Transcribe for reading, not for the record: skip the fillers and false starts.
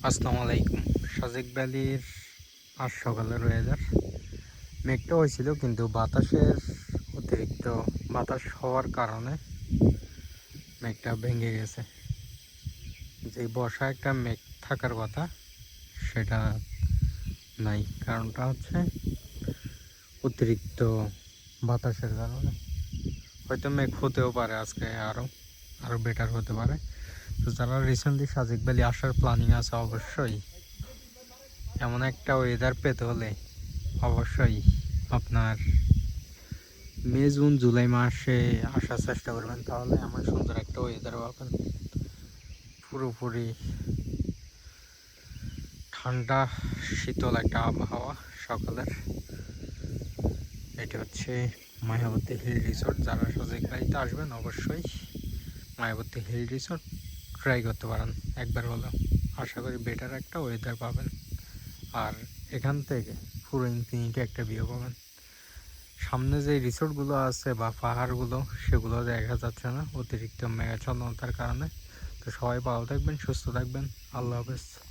আসসালামু আলাইকুম। সাজেক ভ্যালির আজ সকালের ওয়েদার মেঘটা হয়েছিল, কিন্তু বাতাসের অতিরিক্ত বাতাস হওয়ার কারণে মেঘটা ভেঙে গেছে। যে বর্ষা একটা মেঘ থাকার কথা সেটা নাই। কারণটা হচ্ছে অতিরিক্ত বাতাসের কারণে। হয়তো মেঘ হতেও পারে আজকে, আরও বেটার হতে পারে। তো যারা রিসেন্টলি সাজেক ভ্যালি আসার প্ল্যানিং আছে, অবশ্যই এমন একটা ওয়েদার পেতে হলে অবশ্যই আপনার মে জুন জুলাই মাসে আসার চেষ্টা করবেন, তাহলে এমন সুন্দর একটা ওয়েদার পাবেন। পুরোপুরি ঠান্ডা শীতল একটা আবহাওয়া সকালের। এটি হচ্ছে মায়াবতী হিল রিসোর্ট। যারা সাজেক ভ্যালিতে আসবেন অবশ্যই মায়াবতী হিল রিসোর্ট ট্রাই করতে পারেন একবার হলেও। আশা করি বেটার একটা ওয়েদার পাবেন, আর এখান থেকে পুরো ইনফিনিটি একটা ভিউ পাবেন। সামনে যে রিসোর্টগুলো আছে বা পাহাড়গুলো, সেগুলো দেখা যাচ্ছে না অতিরিক্ত মেঘাচ্ছন্নতার কারণে। তো সবাই ভালো থাকবেন, সুস্থ থাকবেন। আল্লাহ হাফেজ।